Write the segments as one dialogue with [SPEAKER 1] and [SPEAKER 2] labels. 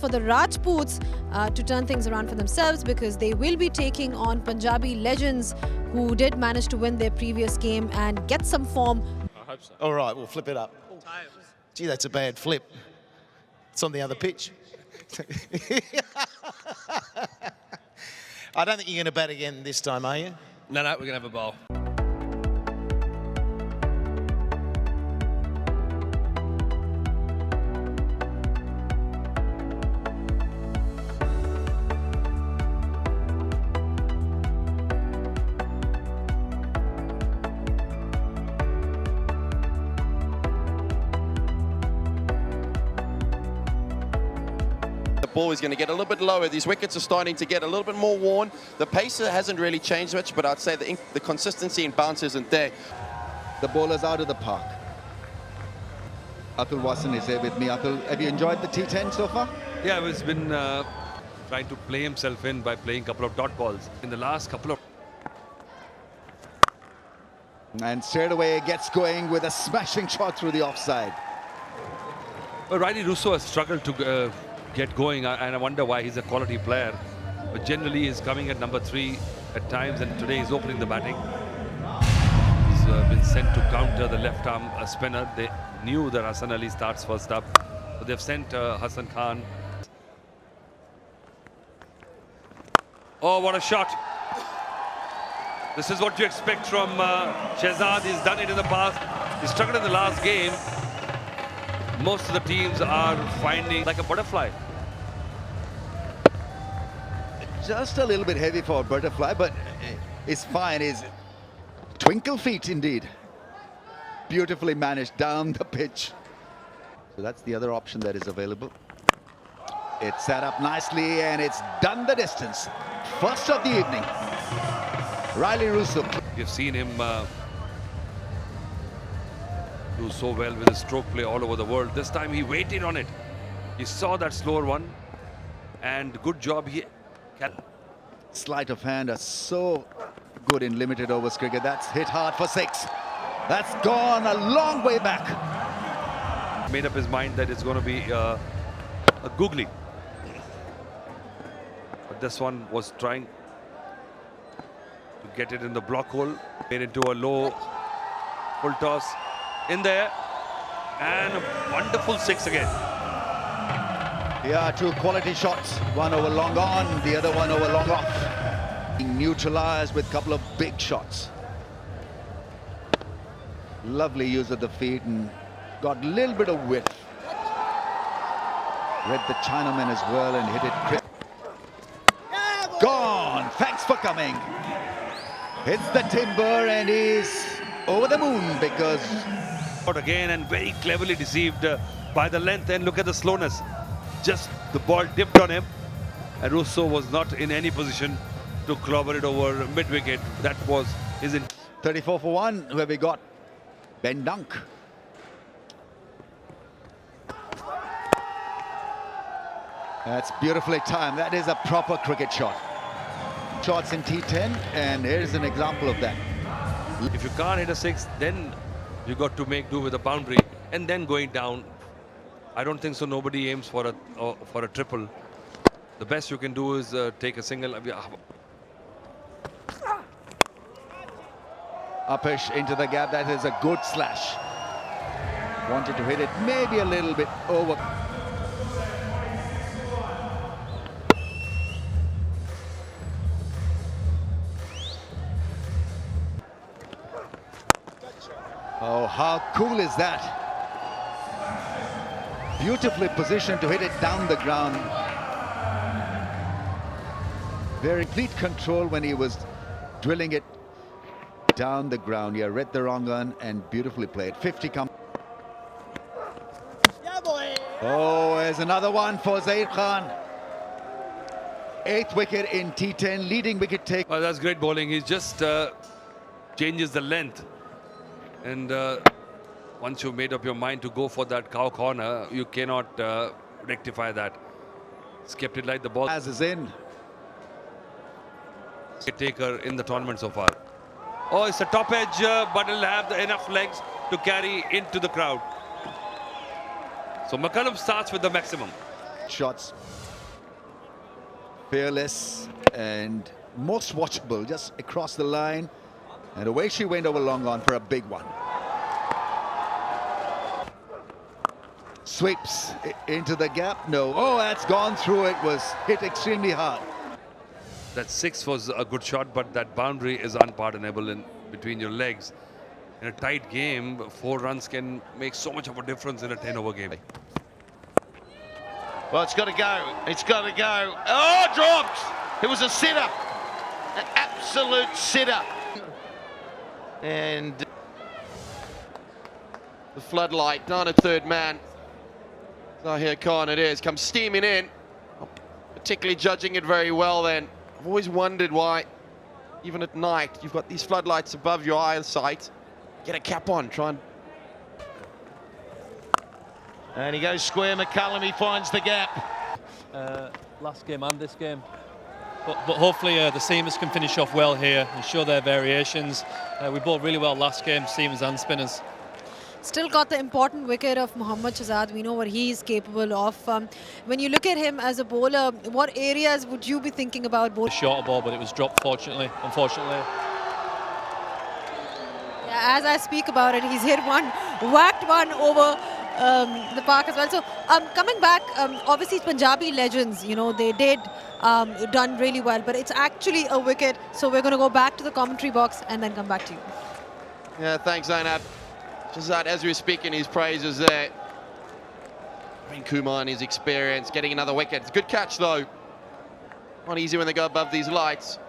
[SPEAKER 1] for the Rajputs to turn things around for themselves, because they will be taking on Punjabi legends who did manage to win their previous game and get some form.
[SPEAKER 2] I hope so.
[SPEAKER 3] All right, we'll flip it up. Gee, that's a bad flip. It's on the other pitch. I don't think you're going to bat again this time, are you?
[SPEAKER 2] No, we're going to have a bowl.
[SPEAKER 4] The ball is going to get a little bit lower. These wickets are starting to get a little bit more worn. The pace hasn't really changed much, but I'd say the consistency in bounce isn't there.
[SPEAKER 5] The bowler's out of the park. Atul Wasan is here with me. Atul, have you enjoyed the T10 so far?
[SPEAKER 6] Yeah, he's been trying to play himself in by playing a couple of dot balls in the last couple of...
[SPEAKER 5] And straight away gets going with a smashing shot through the offside.
[SPEAKER 6] Well, Riley Russo has struggled to get going, and I wonder why. He's a quality player, but generally he's coming at number 3 at times, and today he's opening the batting. He's been sent to counter the left arm spinner. They knew that Hassan Ali starts first up, but they've sent Hassan Khan. Oh, what a shot! This is what you expect from Shehzad. He's done it in the past. He struggled in the last game. Most of the teams are finding like a butterfly.
[SPEAKER 5] Just a little bit heavy for a butterfly, but it's fine. It's twinkle feet indeed. Beautifully managed down the pitch. So that's the other option that is available. It's set up nicely and it's done the distance. First of the evening. Riley Russo.
[SPEAKER 6] You've seen him do so well with his stroke play all over the world. This time he waited on it. He saw that slower one, and good job.
[SPEAKER 5] Sleight of hand are so good in limited overs cricket. That's hit hard for 6. That's gone a long way back.
[SPEAKER 6] Made up his mind that it's going to be a googly. But this one was trying to get it in the block hole. Made it to a low full toss. In there, and a wonderful 6 again.
[SPEAKER 5] Yeah, 2 quality shots. One over long on, the other one over long off. Being neutralized with a couple of big shots. Lovely use of the feet and got a little bit of width. Read the Chinaman as well and hit it. Gone. Thanks for coming. Hits the timber and he's over the moon because...
[SPEAKER 6] Again, and very cleverly deceived by the length, and look at the slowness. Just the ball dipped on him, and Russo was not in any position to clobber it over mid-wicket. That was his...
[SPEAKER 5] 34 for 1, where we got Ben Dunk. That's beautifully timed. That is a proper cricket shot. Shots in T10, and here's an example of that.
[SPEAKER 6] If you can't hit a 6, then you got to make do with a boundary, and then going down. I don't think so. Nobody aims for a triple. The best you can do is take a single.
[SPEAKER 5] Upish into the gap. That is a good slash. Wanted to hit it maybe a little bit over. Oh, how cool is that? Beautifully positioned to hit it down the ground. Very complete control when he was drilling it down the ground. Yeah, read the wrong one and beautifully played. 50 come.
[SPEAKER 3] Yeah, boy.
[SPEAKER 5] Oh, there's another one for Zayed Khan. 8th wicket in T10, leading wicket take.
[SPEAKER 6] Well, that's great bowling. He just changes the length. And once you've made up your mind to go for that cow corner, you cannot rectify that. He's kept it like the ball.
[SPEAKER 5] As is in.
[SPEAKER 6] Taker in the tournament so far. Oh, it's a top edge, but it'll have enough legs to carry into the crowd. So McCullum starts with the maximum.
[SPEAKER 5] Shots. Fearless and most watchable, just across the line. And away she went over long on for a big one. Sweeps into the gap. No. Oh, that's gone through. It was hit extremely hard.
[SPEAKER 6] That 6 was a good shot, but that boundary is unpardonable in between your legs. In a tight game, 4 runs can make so much of a difference in a 10-over game.
[SPEAKER 3] Well, it's got to go. It's got to go. Oh, dropped. It was a sitter. An absolute sitter. And
[SPEAKER 4] The floodlight, down a third man. Zahir Khan it is, comes steaming in. Not particularly judging it very well then. I've always wondered why, even at night, you've got these floodlights above your eyesight. Get a cap on, try
[SPEAKER 3] and he goes square. McCullum, he finds the gap.
[SPEAKER 2] Last game and this game. But hopefully the seamers can finish off well here and show their variations. We bowled really well last game, seamers and spinners.
[SPEAKER 1] Still got the important wicket of Mohammad Shahzad. We know what he is capable of. When you look at him as a bowler, what areas would you be thinking about bowling?
[SPEAKER 2] A shorter ball, but it was dropped, unfortunately.
[SPEAKER 1] Yeah, as I speak about it, he's hit one, whacked one over the park as well. So coming back, obviously Punjabi legends, you know, they did done really well, but it's actually a wicket. So we're going to go back to the commentary box and then come back to you.
[SPEAKER 4] Yeah, thanks, Zainab. Shahzad, as we were speaking, his praises there. Kumar and his experience, getting another wicket. It's a good catch, though. Not easy when they go above these lights.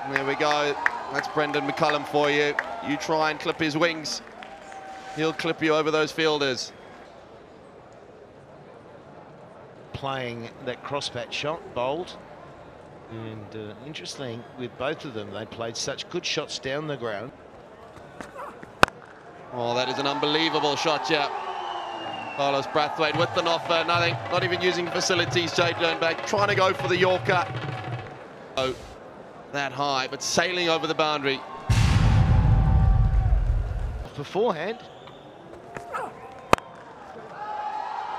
[SPEAKER 4] And there we go. That's Brendan McCullum for you. You try and clip his wings. He'll clip you over those fielders.
[SPEAKER 3] Playing that crossbat shot, bowled. And interesting, with both of them, they played such good shots down the ground.
[SPEAKER 4] Oh, that is an unbelievable shot, yeah. Carlos Brathwaite with an offer, nothing, not even using facilities. Jade Lernbach trying to go for the Yorker. Oh, that high, but sailing over the boundary.
[SPEAKER 3] Beforehand.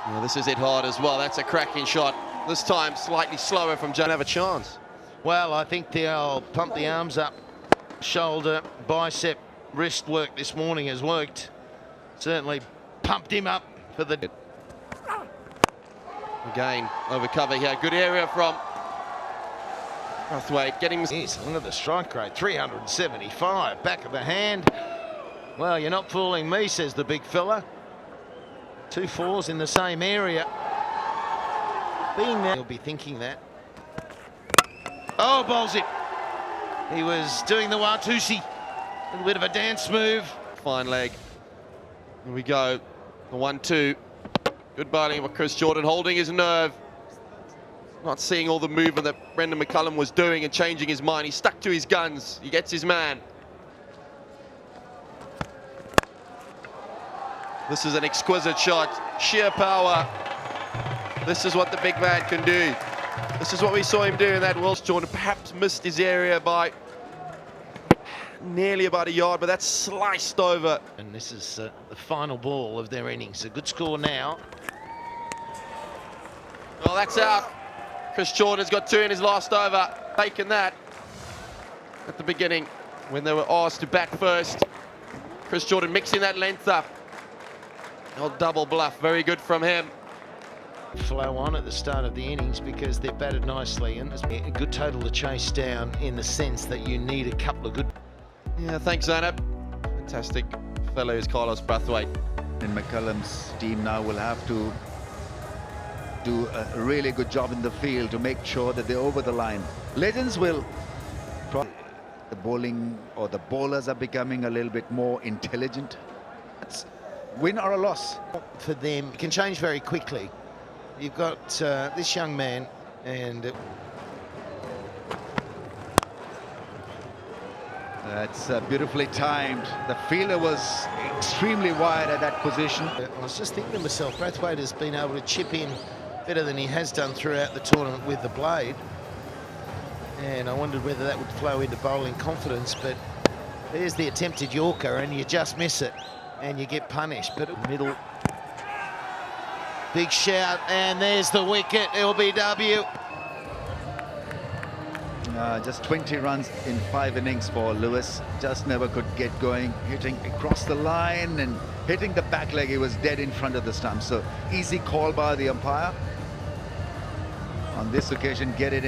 [SPEAKER 4] Oh, this is it hard as well. That's a cracking shot. This time slightly slower from Jade. Have a chance.
[SPEAKER 3] Well, I think they'll pump the arms up, shoulder, bicep, wrist work this morning has worked. Certainly pumped him up for the...
[SPEAKER 4] Again, over cover here. Good area from Brathwaite. Getting...
[SPEAKER 3] Yes, look at the strike rate, 375. Back of the hand. Well, you're not fooling me, says the big fella. 2 fours in the same area. Being there, he'll be thinking that. Oh, bowls it. He was doing the Watusi. A little bit of a dance move.
[SPEAKER 4] Fine leg. Here we go. The 1-2. Good bowling by Chris Jordan, holding his nerve. Not seeing all the movement that Brendan McCullum was doing and changing his mind. He stuck to his guns. He gets his man. This is an exquisite shot. Sheer power. This is what the big man can do. This is what we saw him do in that Welsh Jordan. Perhaps missed his area by nearly about a yard, but that's sliced over.
[SPEAKER 3] And this is the final ball of their innings. A good score now.
[SPEAKER 4] Well, that's out. Chris Jordan's got 2 in his last over. Taken that at the beginning when they were asked to bat first. Chris Jordan mixing that length up. Old double bluff, very good from him.
[SPEAKER 3] Flow on at the start of the innings because they've batted nicely, and it's a good total to chase down in the sense that you need a couple of good...
[SPEAKER 4] Yeah, thanks, Zainab. Fantastic fellow is Carlos Brathwaite.
[SPEAKER 5] And McCullum's team now will have to do a really good job in the field to make sure that they're over the line. Legends will... The bowling or the bowlers are becoming a little bit more intelligent. It's win or a loss.
[SPEAKER 3] For them, it can change very quickly. You've got this young man, and
[SPEAKER 5] that's beautifully timed. The fielder was extremely wide at that position.
[SPEAKER 3] I was just thinking to myself, Brathwaite has been able to chip in better than he has done throughout the tournament with the blade, and I wondered whether that would flow into bowling confidence, but there's the attempted Yorker, and you just miss it, and you get punished. But middle Big shout, and there's the wicket, LBW.
[SPEAKER 5] Just 20 runs in 5 innings for Lewis. Just never could get going, hitting across the line and hitting the back leg. He was dead in front of the stump. So easy call by the umpire. On this occasion, getting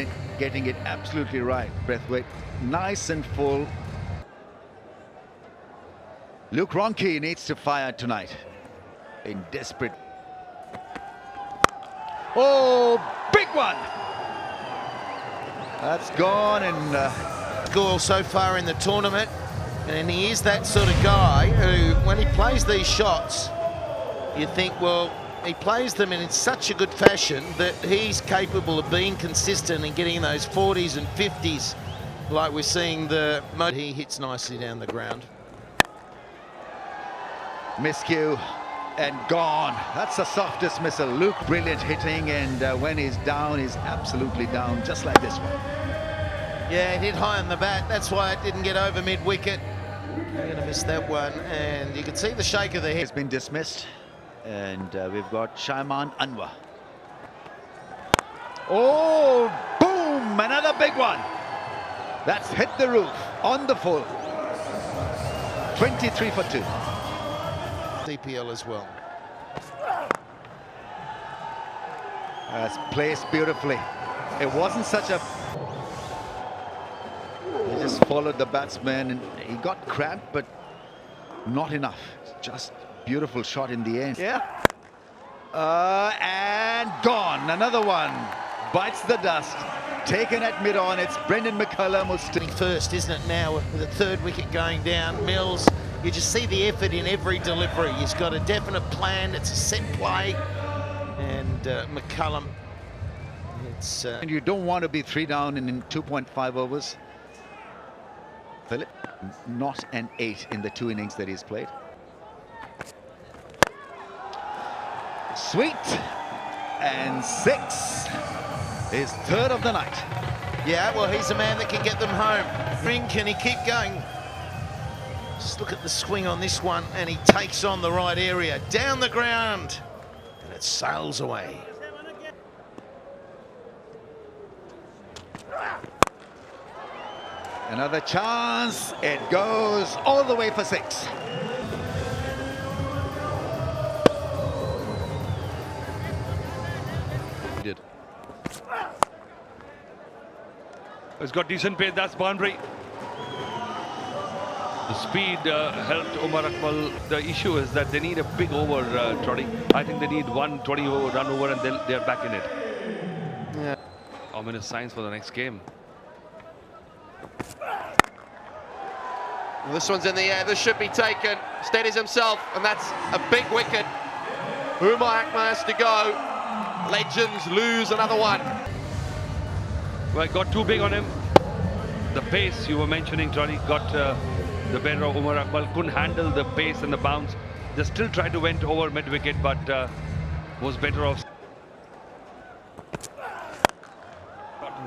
[SPEAKER 5] it absolutely right. Breathwaite, nice and full. Luke Ronchi needs to fire tonight. In desperate. Oh, big one! That's gone, and
[SPEAKER 3] Goal so far in the tournament, and he is that sort of guy who, when he plays these shots, you think, well, he plays them in such a good fashion that he's capable of being consistent and getting those 40s and 50s, like we're seeing the. He hits nicely down the ground.
[SPEAKER 5] miscue and gone. That's the softest missile. Luke, brilliant hitting, and when he's down, he's absolutely down, just like this one.
[SPEAKER 3] Yeah, it hit high on the bat. That's why it didn't get over mid-wicket. You're going to miss that one, and you can see the shake of the head.
[SPEAKER 5] It's been dismissed, and we've got Shaiman Anwar. Oh, boom! Another big one. That's hit the roof on the full. 23 for 2.
[SPEAKER 3] CPL as well.
[SPEAKER 5] That's placed beautifully. It wasn't such a... He just followed the batsman and he got cramped, but not enough. Just beautiful shot in the end. Yeah. And gone. Another one. Bites the dust. Taken at mid-on. It's Brendan McCullum who's still
[SPEAKER 3] First, isn't it, now, with the third wicket going down. Mills, you just see the effort in every delivery. He's got a definite plan. It's a set play. And McCullum, it's...
[SPEAKER 5] And you don't want to be 3 down in 2.5 overs. Philip, not an 8 in the 2 innings that he's played. Sweet. And 6. His 3rd of the night.
[SPEAKER 3] Yeah, well, he's a man that can get them home. Can he keep going? Just look at the swing on this one, and he takes on the right area. Down the ground. And it sails away.
[SPEAKER 5] Another chance. It goes all the way for 6.
[SPEAKER 6] He did. It's got decent pace. That's boundary. The speed helped Umar Akmal. The issue is that they need a big over, Toddy. I think they need 120 over, run over, and they're back in it.
[SPEAKER 4] Yeah.
[SPEAKER 6] Ominous signs for the next game.
[SPEAKER 4] Well, this one's in the air. This should be taken. Steadies himself, and that's a big wicket. Umar Akmal has to go. Legends lose another one.
[SPEAKER 6] Well, it got too big on him. The pace you were mentioning, Toddy, got the better of Umar Akmal. Couldn't handle the pace and the bounce. They still tried to went over mid-wicket, but was better off.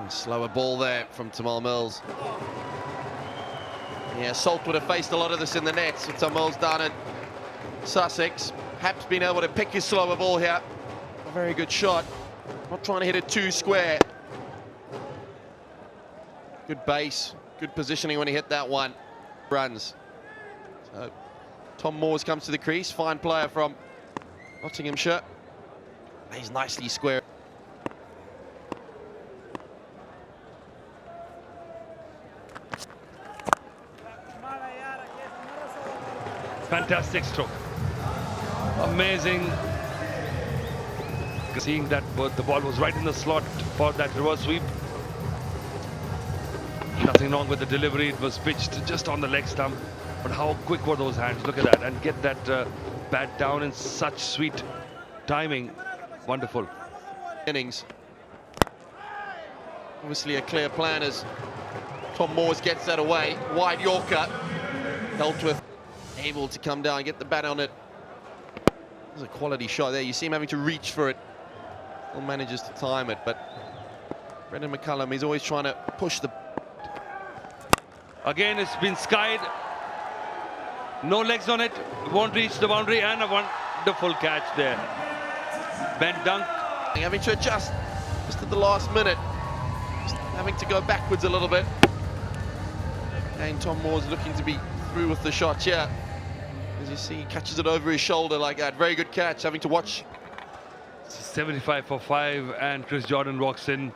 [SPEAKER 4] Slower ball there from Tamal Mills. Yeah, Salt would have faced a lot of this in the nets with Tamal's down in Sussex. Perhaps been able to pick his slower ball here. A very good shot. Not trying to hit it too square. Good base, good positioning when he hit that one. Runs. So Tom Moores comes to the crease. Fine player from Nottinghamshire. He's nicely square.
[SPEAKER 6] Fantastic stroke. Amazing. Seeing that the ball was right in the slot for that reverse sweep. Nothing wrong with the delivery. It was pitched just on the leg stump. But how quick were those hands? Look at that. And get that bat down in such sweet timing. Wonderful.
[SPEAKER 4] Innings. Obviously a clear plan as Tom Moores gets that away. Wide Yorker. Dealt with. Able to come down, get the bat on it. There's a quality shot there. You see him having to reach for it. Still manages to time it, but Brendan McCullum, he's always trying to push the...
[SPEAKER 6] Again, it's been skied. No legs on it. Won't reach the boundary, and a wonderful catch there. Ben Dunk.
[SPEAKER 4] Having to adjust just at the last minute. Just having to go backwards a little bit. And Tom Moore's looking to be through with the shot here. As you see, he catches it over his shoulder like that. Very good catch, having to watch.
[SPEAKER 6] 75 for 5, and Chris Jordan walks in.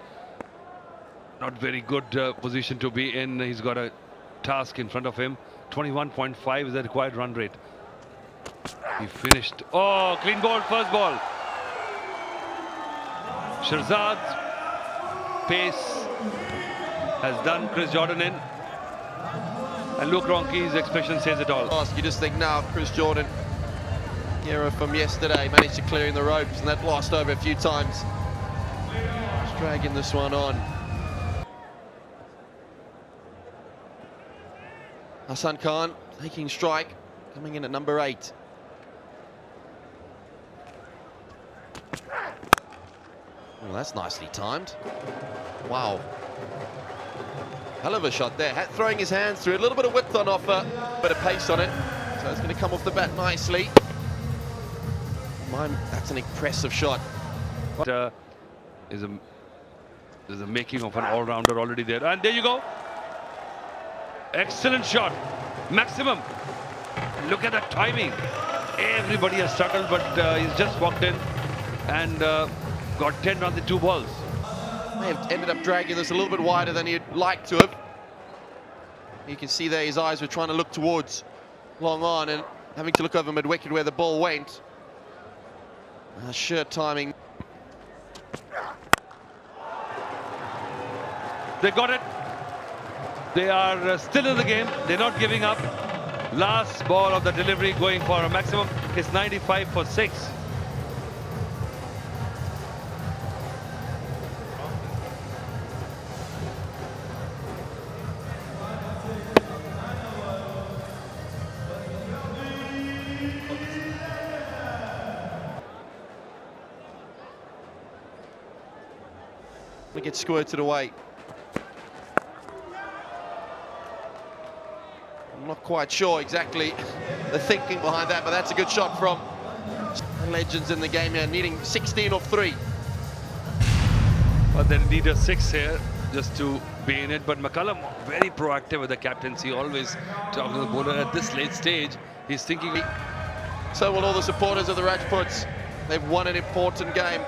[SPEAKER 6] Not very good position to be in. He's got a task in front of him. 21.5 is the required run rate. He finished. Oh, clean ball, first ball. Shirzad's pace has done Chris Jordan in. And Luke Ronke's expression says it all.
[SPEAKER 4] You just think now, Chris Jordan, hero from yesterday, managed to clear in the ropes, and that lost over a few times. Just dragging this one on. Hassan Khan taking strike, coming in at number 8. Well, that's nicely timed. Wow. Hell of a shot there. Throwing his hands through. A little bit of width on offer, bit of pace on it. So it's going to come off the bat nicely. That's an impressive shot.
[SPEAKER 6] There's a making of an all-rounder already there. And there you go. Excellent shot. Maximum. Look at that timing. Everybody has struggled, but he's just walked in and got 10 on the 2 balls.
[SPEAKER 4] May have ended up dragging this a little bit wider than he'd like to have. You can see there his eyes were trying to look towards long on and having to look over mid-wicket where the ball went. Sheer timing.
[SPEAKER 6] They got it. They are still in the game. They're not giving up. Last ball of the delivery going for a maximum is 95 for 6.
[SPEAKER 4] We get squirted away. I'm not quite sure exactly the thinking behind that, but that's a good shot from legends in the game here, needing 16 off 3.
[SPEAKER 6] But they need a 6 here just to be in it. But McCullum very proactive with the captaincy, always talking to the bowler at this late stage. He's thinking.
[SPEAKER 4] So will all the supporters of the Rajputs. They've won an important game,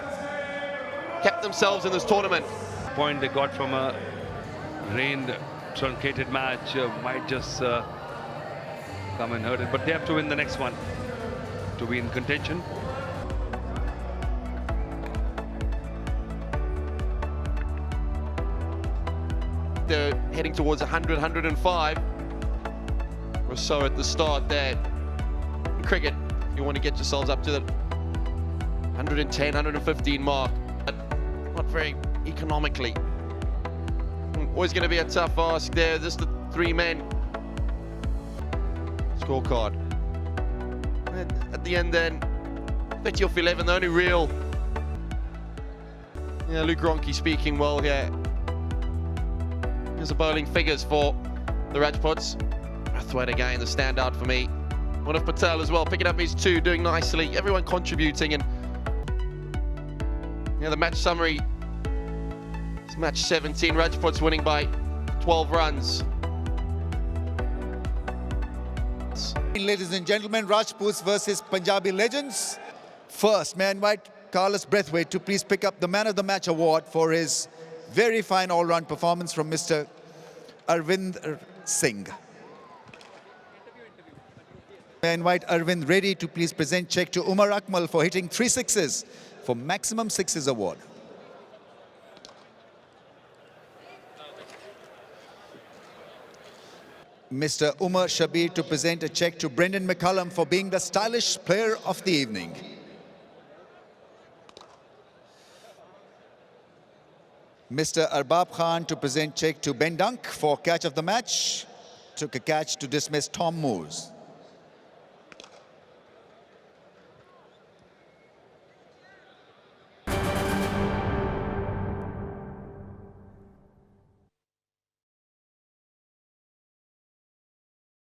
[SPEAKER 4] kept themselves in this tournament.
[SPEAKER 6] Point they got from a rained, truncated match might just come and hurt it. But they have to win the next one to be in contention.
[SPEAKER 4] They're heading towards 100, 105 or so at the start there. In cricket, you want to get yourselves up to the 110, 115 mark. But not very economically. Always going to be a tough ask there. Just the 3 men. Scorecard. At the end then, 30 off 11, the only real. Yeah, Luke Ronke speaking well here. Here's the bowling figures for the Rajputs. Brathwaite again, the standout for me. Manav Patel as well, picking up his 2, doing nicely. Everyone contributing, and yeah, the match summary. It's match 17, Rajputs winning by 12 runs.
[SPEAKER 5] Ladies and gentlemen, Rajputs versus Punjabi legends. First, may I invite Carlos Brathwaite to please pick up the Man of the Match award for his very fine all-round performance from Mr. Arvind Singh. May I invite Arvind Reddy to please present check to Umar Akmal for hitting 3 sixes for Maximum Sixes award. Mr. Umar Shabir to present a check to Brendan McCullum for being the stylish player of the evening. Mr. Arbab Khan to present check to Ben Dunk for catch of the match. Took a catch to dismiss Tom Moores.